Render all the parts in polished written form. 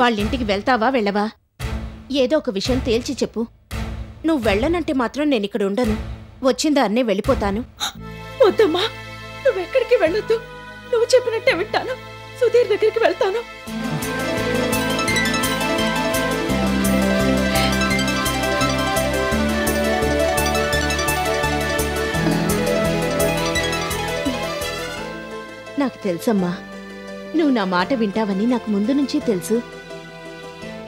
వాళ్ళింటికి వెళ్తావా వెళ్ళవా? ఏదో ఒక విషయం తేల్చి చెప్పు. నువ్వు వెళ్ళనంటే మాత్రం నేనిక్కడ ఉండను. వచ్చిందాన్నే వెళ్ళిపోతాను. వద్దమ్మా, నువ్వెక్కడికి వెళ్ళొద్దు. నువ్వు చెప్పినట్టే వింటాను. సుధీర్ దగ్గరికి వెళ్తాను. నాకు తెలుసమ్మా, నువ్వు నా మాట వింటావని నాకు ముందు నుంచి తెలుసు.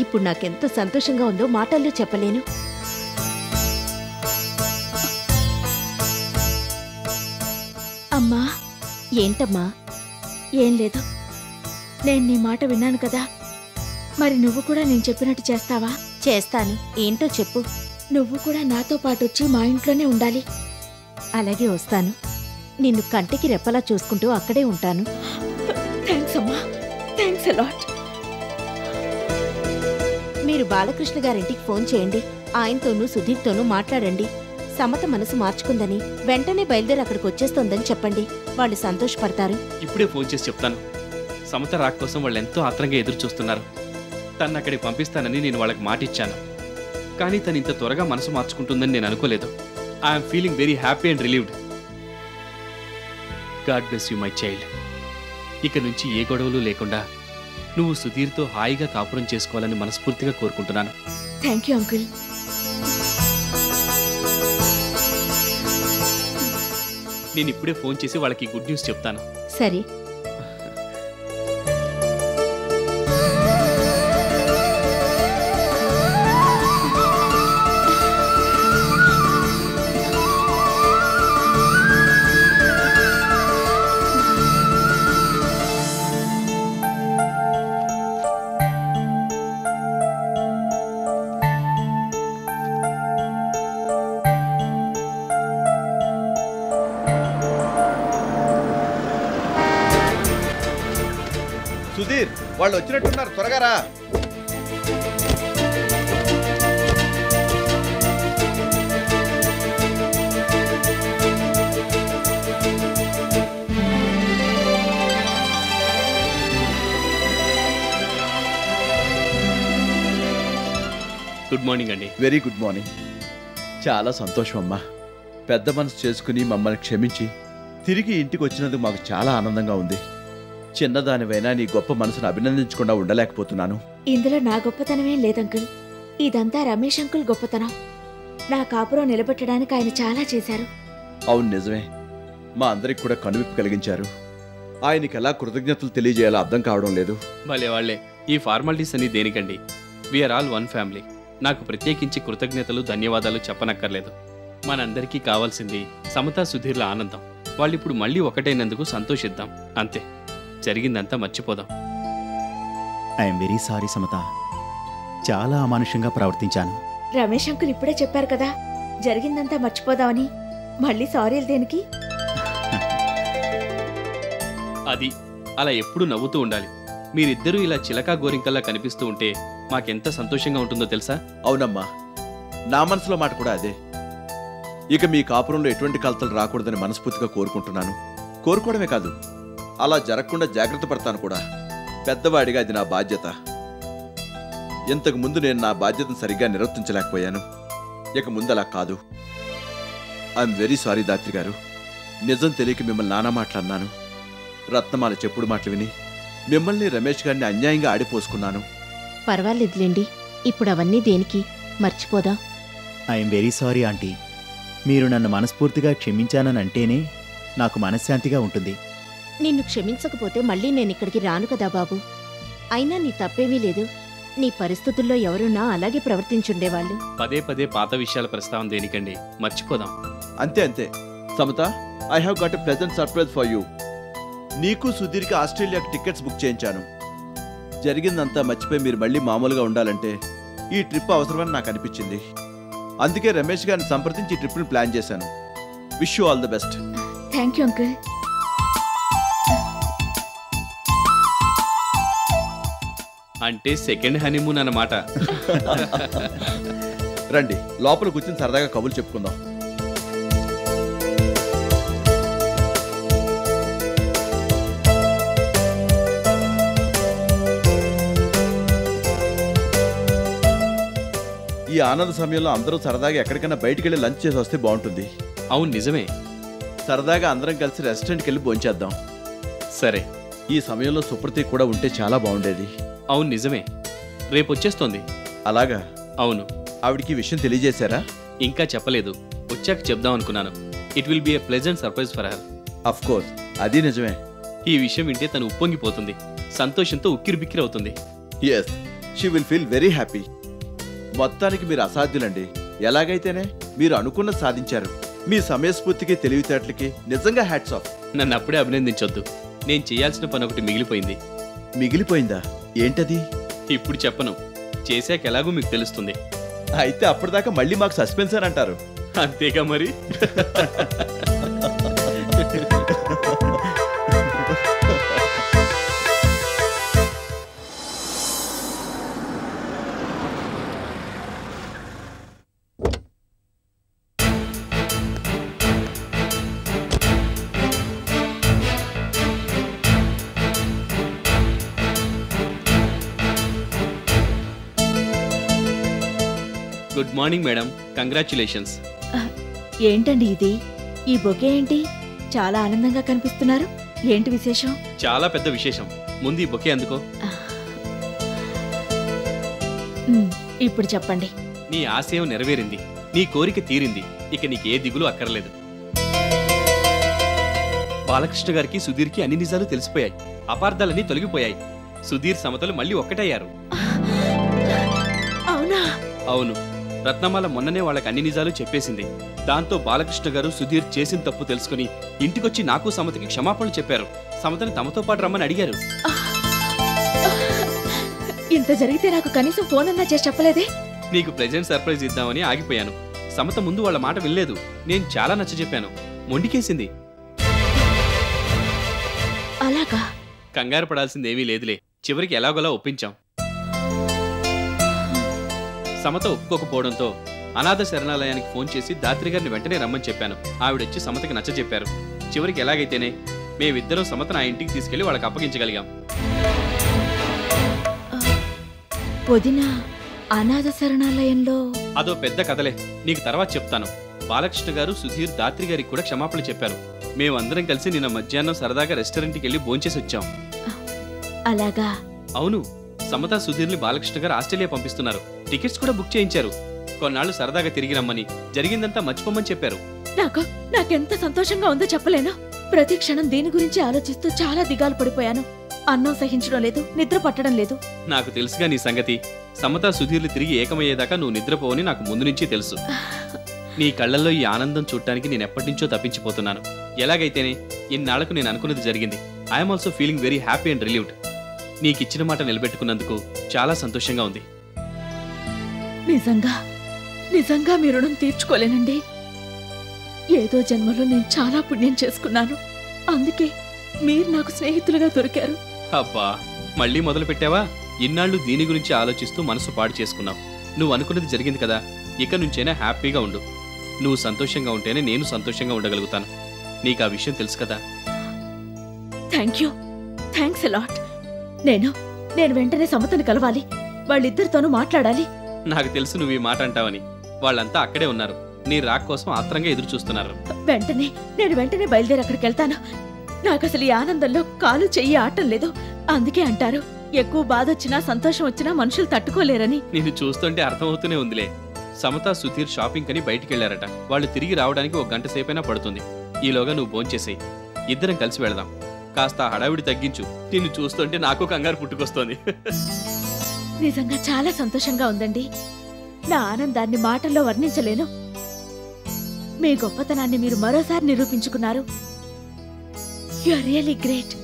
ఇప్పుడు నాకెంత సంతోషంగా ఉందో మాటల్లో చెప్పలేను. అమ్మా, ఏంటమ్మా? ఏం లేదు. నేను నీ మాట విన్నాను కదా, మరి నువ్వు కూడా నేను చెప్పినట్టు చేస్తావా? చేస్తాను. ఏంటో చెప్పు. నువ్వు కూడా నాతో పాటొచ్చి మా ఇంట్లోనే ఉండాలి. అలాగే వస్తాను. నిన్ను కంటికి రెప్పలా చూసుకుంటూ అక్కడే ఉంటాను. థ్యాంక్స్ అమ్మా, థ్యాంక్స్ అలాట్. మీరు బాలకృష్ణ గారింటికి ఫోన్ చేయండి. ఆయనతోనూ సుధీర్తోనూ మాట్లాడండి. సమత మనసు మార్చుకుందని, వెంటనే బయలుదేరి అక్కడికి వచ్చేస్తోందని చెప్పండి. వాళ్ళు సంతోషపడతారు. ఇప్పుడే ఫోన్ చేసి చెప్తాను. సమత రాక్ కోసం వాళ్ళు ఎంతో ఆత్రంగా ఎదురు చూస్తున్నారు. తను అక్కడికి పంపిస్తానని నేను వాళ్ళకి మాటిచ్చాను. కానీ తను ఇంత త్వరగా మనసు మార్చుకుంటుందని నేను అనుకోలేదు. I'm feeling very happy and relieved. God bless you my child. ఇక నుంచి ఏ గొడవలు లేకుండా నువ్వు సుధీర్తో హాయిగా కాపురం చేసుకోవాలని మనస్ఫూర్తిగా కోరుకుంటున్నాను. Thank you uncle. నేను ఇప్పుడే ఫోన్ చేసి వాళ్ళకి గుడ్ న్యూస్ చెప్తాను. సరే. సుధీర్, వాళ్ళు వచ్చినట్టున్నారు, త్వరగా రా. గుడ్ మార్నింగ్ అండి. Very good morning. చాలా సంతోషం అమ్మా. పెద్ద మనసు చేసుకుని మమ్మల్ని క్షమించి తిరిగి ఇంటికి వచ్చినందుకు మాకు చాలా ఆనందంగా ఉంది. చిన్నదానివైనా నీ గొప్ప మనసును అభినందించకుండా ఉండలేకపోతున్నాను. ఇందులో నా గొప్పతనమేం లేదంకుల్. ఇదంతా రమేష్ అంకుల్ గొప్పతనం. నా కాపురం నిలబెట్టడానికి ఆయన చాలా చేశారు. అవును, నిజమే. మా అందరికి కూడా కనువిప్పు కలిగించారు. ఆయనకి ఎలా కృతజ్ఞతలు తెలియజేయాలో అర్థం కావడం లేదు. భలే వాళ్లే. ఈ ఫార్మాలిటీస్ అన్ని దేనికండి? We are all one family. నాకు ప్రత్యేకించి కృతజ్ఞతలు, ధన్యవాదాలు చెప్పనక్కర్లేదు. మనందరికీ కావాల్సింది సమతా సుధీర్ల ఆనందం. వాళ్ళిప్పుడు మళ్ళీ ఒకటైనందుకు సంతోషిద్దాం, అంతే. జరిగిందంతా మర్చిపోదాం. I'm very sorry Samatha. చాలా అమానుషంగా ప్రవర్తించాను. రమేష్ అంకుల్ ఇప్పుడే చెప్పారు కదా, జరిగిందంతా మర్చిపోదామని. మళ్ళీ సారీలు దేనికి? అది అలా ఎప్పుడూ నవ్వుతూ ఉండాలి. మీరిద్దరూ ఇలా చిలకా గోరింకల్లా కనిపిస్తూ ఉంటే మాకెంత సంతోషంగా ఉంటుందో తెలుసా? అవునమ్మా, నా మనసులో మాట కూడా అదే. ఇక మీ కాపురంలో ఎటువంటి కలతలు రాకూడదని మనస్ఫూర్తిగా కోరుకుంటున్నాను. కోరుకోవడమే కాదు, అలా జరగకుండా జాగ్రత్త పడతాను కూడా. పెద్దవాడిగా అది నా బాధ్యత. ఇంతకు ముందు నేను నా బాధ్యతను సరిగ్గా నిర్వర్తించలేకపోయాను. ఇక ముందు అలా కాదు. ఐఎమ్ వెరీ సారీ దాత్రి గారు. నిజం తెలియక మిమ్మల్ని నానా మాట్లాడినాను. రత్నమాల చెప్పుడు మాటలు విని మిమ్మల్ని, రమేష్ గారిని అన్యాయంగా ఆడిపోసుకున్నాను. పర్వాలేదులేండి, ఇప్పుడు అవన్నీ దేనికి? మర్చిపోదాం. I'm very sorry aunty. మీరు నన్ను మనస్ఫూర్తిగా క్షమించానని అంటేనే నాకు మనశ్శాంతిగా ఉంటుంది. నిన్ను క్షమించకపోతే మళ్ళీ నేనిక్కడికి రాను కదా బాబు. అయినా నీ తప్పేమీ లేదు. నీ పరిస్థితుల్లో ఎవరున్నా అలాగే ప్రవర్తించుండేవాళ్ళు. పదే పదే పాత విషయాల ప్రస్తావన దేనికండి? మర్చిపోదాం. అంతే అంతే. Samatha, I have got a pleasant surprise for you. నీకు సుధీర్కి ఆస్ట్రేలియాకి టికెట్స్ బుక్ చేయించాను. జరిగిందంతా మర్చిపోయి మీరు మళ్ళీ మామూలుగా ఉండాలంటే ఈ ట్రిప్ అవసరమని నాకు అనిపించింది. అందుకే రమేష్ గారిని సంప్రదించి ఈ ట్రిప్ని ప్లాన్ చేశాను. Wish you all the best. Thank you uncle. అంటే సెకండ్ హనీమూన్ అన్నమాట. రండి, లోపల కూర్చుని సరదాగా కబుర్లు చెప్పుకుందాం. ఈ ఆనంద సమయంలో అందరూ సరదాగా ఎక్కడికైనా బయటికి వెళ్ళి లంచ్ చేసి వస్తే బాగుంటుంది. అవును నిజమే. సరదాగా అందరం కలిసి రెస్టారెంట్కి వెళ్ళి భోంచేద్దాం. సరే. ఈ సమయంలో సుప్రతి కూడా ఉంటే చాలా బాగుండేది. అవును నిజమే. రేపు వచ్చేస్తోంది. అలాగా? అవును. ఆవిడికి ఈ విషయం తెలియజేశారా? ఇంకా చెప్పలేదు, వచ్చాక చెప్దాం అనుకున్నాను. It will be a pleasant surprise for her. Of course, అది నిజమే. ఈ విషయం వింటే తను ఉప్పొంగిపోతుంది, సంతోషంతో ఉక్కిరిబిక్కిరి అవుతుంది. Yes, she will feel very happy. మొత్తానికి మీరు అసాధ్యులండి. ఎలాగైతేనే మీరు అనుకున్నది సాధించారు. మీ సమయస్ఫూర్తికి తెలివితేటలకి నిజంగా హ్యాట్స్ ఆఫ్. నన్ను అప్పుడే అభినందించొద్దు. నేను చేయాల్సిన పని ఒకటి మిగిలిపోయింది. మిగిలిపోయిందా? ఏంటది? ఇప్పుడు చెప్పను, చేశాక ఎలాగో మీకు తెలుస్తుంది. అయితే అప్పటిదాకా మళ్ళీ మాకు సస్పెన్స్ అని అంటారు. అంతేగా మరి. Good morning madam, congratulations. ఏంటండి ఇది? ఈ బొకే ఏంటి? చాలా ఆనందంగా కనిపిస్తున్నారు. ఏంటి విశేషం? చాలా పెద్ద విశేషం. ముందు ఈ బొకే అందుకో. ఇప్పుడు చెప్పండి. నీ ఆశయం నెరవేరింది, నీ కోరిక తీరింది. ఇక నీకే దిగులు అక్కర్లేదు. బాలకృష్ణ గారికి సుధీర్కి అన్ని నిజాలు తెలిసిపోయాయి. అపార్థాలన్నీ తొలగిపోయాయి. సుధీర్ సమతలు మళ్ళీ ఒక్కటయ్యారు. అవునా? అవును. రత్నమాల మొన్ననే వాళ్ళకి అన్ని నిజాలు చెప్పేసింది. దాంతో బాలకృష్ణ గారు సుధీర్ చేసిన తప్పు తెలుసుకుని ఇంటికొచ్చి నాకు సమతకి క్షమాపణలు చెప్పారు. సమతని తమతో పాటు రమ్మని అడిగారు. ఇంత జరిగితే నాకు కనీసం ఫోన్ అన్నా చేసి చెప్పలేదే? నీకు ప్రెజెంట్ సర్ప్రైజ్ ఇద్దామని ఆగిపోయాను. సమత ముందు వాళ్ళ మాట వినలేదు. నేను చాలా నచ్చజెప్పాను. మొండికేసింది. అలాగా? కంగారు పడాల్సిందేమీ లేదులే. చివరికి ఎలాగోలా ఒప్పించాం. సమత ఒప్పుకోకపోవడంతో అనాథ శరణాలయానికి ఫోన్ చేసి దాత్రి గారిని వెంటనే రమ్మని చెప్పాను. ఆవిడొచ్చి సమతకి నచ్చజెప్పారు. చివరికి ఎలాగైతేనే మేమిద్దరం సమతను ఆ ఇంటికి తీసుకెళ్లి వాళ్ళకి అప్పగించగలిగాం. వదిన అనాథ శరణాలయంలో? అదో పెద్ద కథలే, నీకు తర్వాత చెప్తాను. బాలకృష్ణ గారు సుధీర్ దాత్రి గారికి కూడా క్షమాపణలు చెప్పారు. మేమందరం కలిసి నిన్న మధ్యాహ్నం సరదాగా రెస్టారెంట్కి వెళ్ళి భోంచేసి వచ్చాం. అలాగా? అవును. సమత సుధీర్ని బాలకృష్ణ గారు ఆస్ట్రేలియా పంపిస్తున్నారు. టికెట్స్ కూడా బుక్ చేయించారు. కొన్నాళ్ళు సరదాగా తిరిగి రమ్మని, జరిగిందంతా మర్చిపోమని చెప్పారు. నాకెంత సంతోషంగా ఉందో చెప్పలేను. ప్రతి క్షణం దీని గురించి ఆలోచిస్తూ చాలా దిగాలు పడిపోయాను. అన్నం సహించడం లేదు, నిద్ర పట్టడం లేదు. నాకు తెలుసుగా నీ సంగతి. సమత సుధీర్లు తిరిగి ఏకమయ్యేదాకా నువ్వు నిద్రపోవని నాకు ముందు నుంచి తెలుసు. నీ కళ్ళల్లో ఈ ఆనందం చూడటానికి నేను ఎప్పటినుంచో తప్పించిపోతున్నాను. ఎలాగైతేనే ఇన్నాళ్లకు నేను అనుకున్నది జరిగింది. I'm also feeling very happy and relieved. నీకిచ్చిన మాట నిలబెట్టుకున్నందుకు చాలా సంతోషంగా ఉంది. నిజంగా మీ రుణం తీర్చుకోలేనండి. ఏదో జన్మలో నేను చాలా పుణ్యం చేసుకున్నాను. అందుకే మీరు నాకు స్నేహితులుగా దొరికారు. అబ్బా, మళ్ళీ మొదలు పెట్టావా? ఇన్నాళ్ళు దీని గురించి ఆలోచిస్తూ మనసు పాడు చేసుకున్నావు. నువ్వు అనుకున్నది జరిగింది కదా, ఇక నుంచైనా హ్యాపీగా ఉండు. నువ్వు సంతోషంగా ఉంటేనే నేను సంతోషంగా ఉండగలుగుతాను. నీకు ఆ విషయం తెలుసు కదా. Thanks a lot. నేను వెంటనే సమతని కలవాలి. వాళ్ళిద్దరితోనూ మాట్లాడాలి. నాకు తెలుసు నువ్వు ఈ మాట అంటావని. వాళ్ళంతా అక్కడే ఉన్నారు. నీ రాక్ కోసం ఆత్రంగా ఎదురు చూస్తున్నారు. నేను వెంటనే బయలుదేరి అక్కడికి వెళ్తాను. నాకు అసలు ఈ ఆనందంలో కాలు చెయ్యి ఆటం లేదు. అందుకే అంటారు, ఎక్కువ బాధ వచ్చినా సంతోషం వచ్చినా మనుషులు తట్టుకోలేరని. నిన్ను చూస్తుంటే అర్థమవుతూనే ఉందిలే. సమత సుధీర్ షాపింగ్ అని బయటికి వెళ్లారట. వాళ్ళు తిరిగి రావడానికి 1 గంట సేపైనా పడుతుంది. ఈలోగా నువ్వు భోంచేసేయ్. ఇద్దరం కలిసి వెళదాం. కాస్త హడావిడి తగ్గించు. నిన్ను చూస్తుంటే నాకు కంగారు పుట్టుకొస్తోంది. నిజంగా చాలా సంతోషంగా ఉందండి. నా ఆనందాన్ని మాటల్లో వర్ణించలేను. మీ గొప్పతనాన్ని మీరు మరోసారి నిరూపించుకున్నారు. You are really great.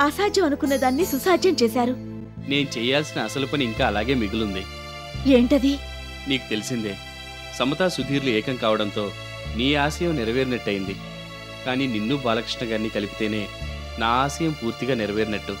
అసాధ్యం అనుకున్న దాన్ని సుసాధ్యం చేశారు. నేను చేయాల్సిన అసలు పని ఇంకా అలాగే మిగులుంది. ఏంటది? నీకు తెలిసిందే, సమతా సుధీర్లు ఏకం కావడంతో నీ ఆశయం నెరవేరినట్టయింది. కానీ నిన్ను బాలకృష్ణ గారిని కలిపితేనే నా ఆశయం పూర్తిగా నెరవేరినట్టు.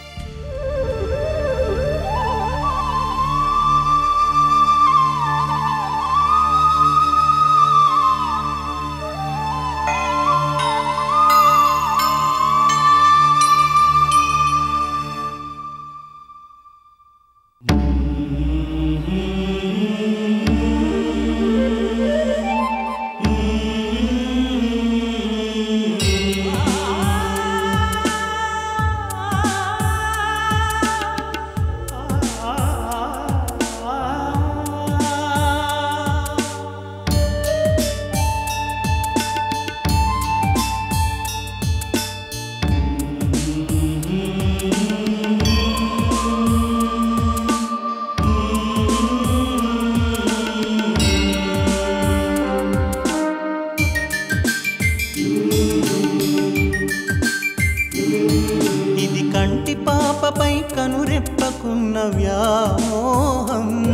పాపపై కనురెప్పకున్న వ్యామోహం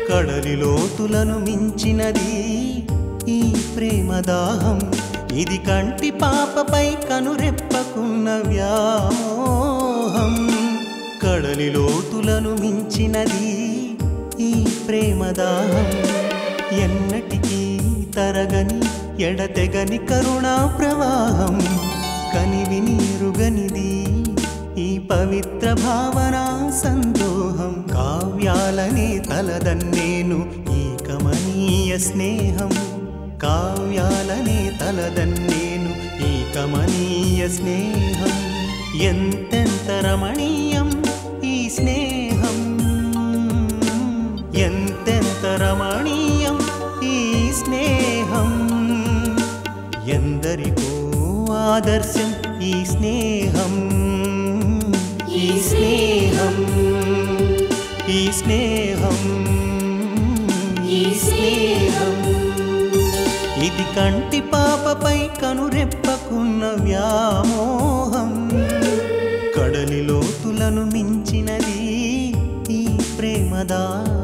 కడలి లోతులను మించినది ఈ ప్రేమదాహం. ఇది కంటి పాపపై కనురెప్పకున్న వ్యామోహం కడలి లోతులను మించినది ఈ ప్రేమదాహం. ఎన్నటికీ తరగని ఎడతెగని కరుణా ప్రవాహం కనివిని రుగనిది ఈ పవిత్ర భావన సందోహం. కావ్యాలనే తలదన్నేను ఈ కమనీయ స్నేహం. కావ్యాలనే తలదన్నేను ఈ కమనీయ స్నేహం. ఎంతెంత రమణీయం ఈ స్నేహం. ఎంతెంత రమణీయం ఈ స్నేహం. ఎందరికో ఆదర్శం ఈ స్నేహం. ఈ స్నేహం. ఈ స్నేహం. ఈ స్నేహం. ఇది కంటి పాపపై కనురెప్పకున్న వ్యామోహం కడలి లోతులను మించినది ఈ ప్రేమదాహం.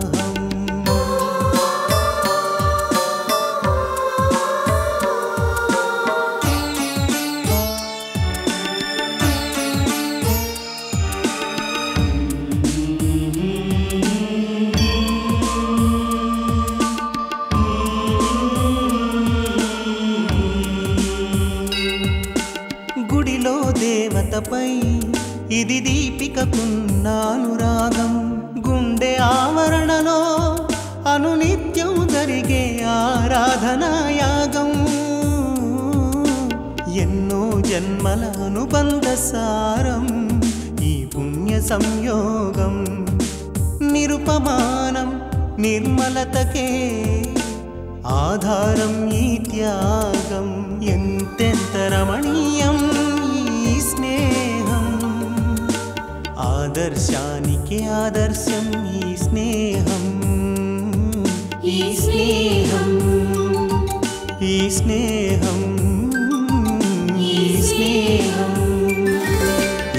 గుడిలో దేవతపై ఇది దీపికకున్న అనురాగం. గుండె ఆవరణలో అనునిత్యం జరిగే ఆరాధనాయాగం. ఎన్నో జన్మల అనుబంధ సారం ఈ పుణ్య సంయోగం. నిరుపమానం నిర్మలతకే ఆధారం ఈ త్యాగం. ఎంతెంత రమణీయం ఈ స్నేహం. ఆదర్శానికి ఆదర్శం ఈ స్నేహం. ఈ స్నేహం. ఈ స్నేహం. ఈ స్నేహం.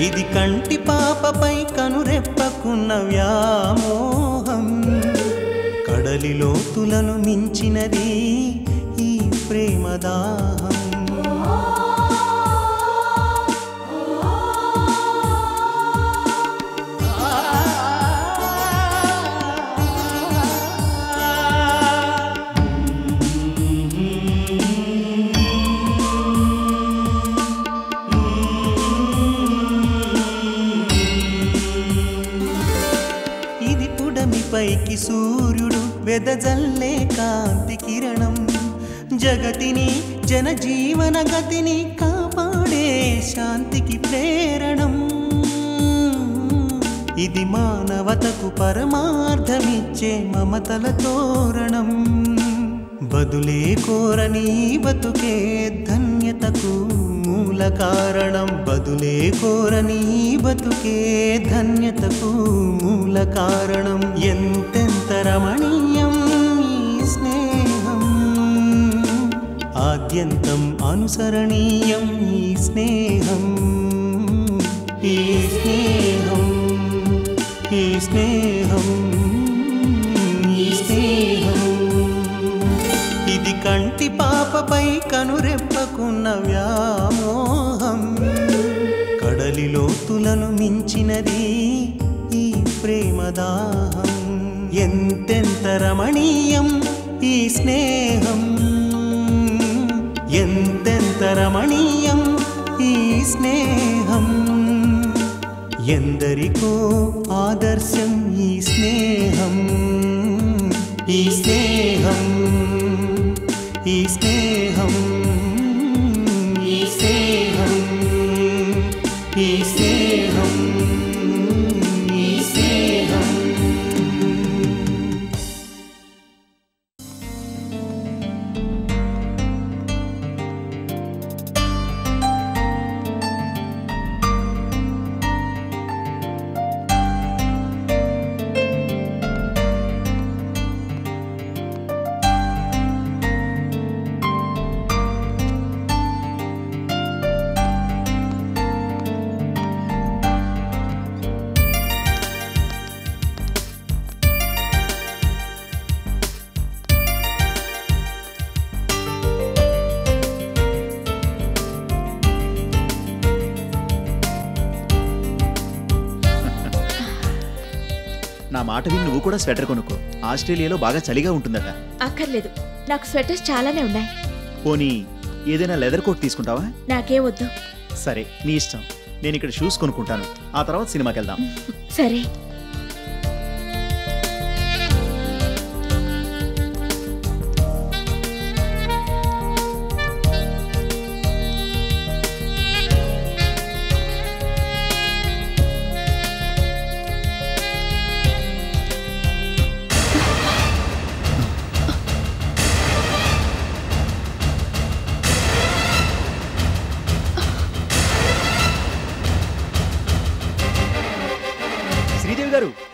ఇది కంటి పాపపై కనురెప్పకున్న వ్యామోహం కడలి లోతులను మించినది ఈ ప్రేమదాహం. ఇది పుడమిపైకి సూర్యుడు వెదజల్లే కాంతి కిరణం. జగతిని జనజీవన గతిని కాపాడే శాంతికి ప్రేరణం. ఇది మానవతకు పరమార్థమిచ్చే మమతల తోరణం. బదులే కోరని బతుకే ధన్యతకు మూల కారణం. బదులే కోరని బతుకే ధన్యతకు మూల కారణం. ఎంతెంత రమణీయం ఈ స్నేహం. ఆద్యంతం అనుసరణీయం ఈ స్నేహం. ఈ స్నేహం. ఈ స్నేహం. ఈ స్నేహం. ఇది కంటి పాపపై కనురెప్పకున్న వ్యామోహం కడలి లోతులను మించినది ఈ ప్రేమదాహం. ఎంతెంత రమణీయం ఈ స్నేహం. ఎంతెంత రమణీయం ఈ స్నేహం. ఎందరికో ఆదర్శం ఈ స్నేహం. ఈ స్నేహం. ఈ స్నేహం. ఈ స్నేహం. ఈ స్నేహం. ఈ స్నేహం. నా మాట విని నువ్వు కూడా స్వెటర్ కొనుక్కో. ఆస్ట్రేలియాలో బాగా చలిగా ఉంటుందట. అక్కర్లేదు, నాకు స్వెటర్స్ చాలానే ఉన్నాయి. పోనీ ఏదైనా లెదర్ కోట్ తీసుకుంటావా? నాకే వద్దు. సరే, నీ ఇష్టం. నేను ఇక్కడ షూస్ కొనుక్కుంటాను. ఆ తర్వాత సినిమాకి వెళ్దాం. సరే.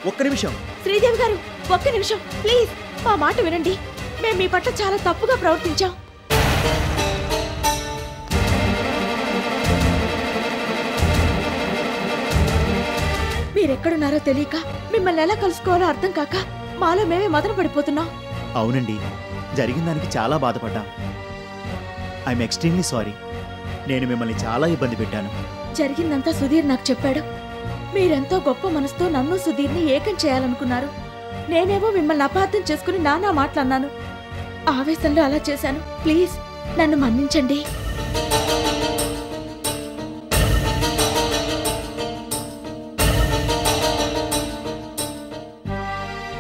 ఒక్క నిమిషం. శ్రీదేవి గారు, ఒక్క నిమిషం ప్లీజ్. మా మాట వినండి. మేము మీ పట్ల చాలా తప్పుగా ప్రవర్తించాం. మీరెక్కడున్నారో తెలియక, మిమ్మల్ని ఎలా కలుసుకోవాలో అర్థం కాక మాలో మేమే మదన పడిపోతున్నాం. అవునండి, జరిగిన దానికి చాలా బాధపడ్డాం. I'm extremely sorry. నేను మిమ్మల్ని చాలా ఇబ్బంది పెట్టాను. జరిగిందంతా సుధీర్ నాకు చెప్పాడు. మీరెంతో గొప్ప మనసుతో నన్ను సుధీర్ని ఏకం చేయాలనుకున్నారు. నేనేమో మిమ్మల్ని అపార్థం చేసుకుని నానా మాటలన్నాను. ఆవేశంలో అలా చేశాను. ప్లీజ్ నన్ను మన్నించండి.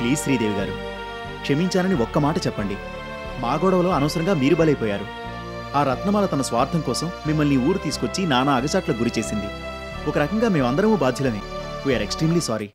ప్లీజ్ శ్రీదేవి గారు, క్షమించానని ఒక్క మాట చెప్పండి. మా గొడవలో అనవసరంగా మీరు బలైపోయారు. ఆ రత్నమాల తన స్వార్థం కోసం మిమ్మల్ని ఊరు తీసుకొచ్చి నానా అగచాట్లకు గురి చేసింది. ఒక రకంగా మేమందరము బాధ్యులమే. We are extremely sorry.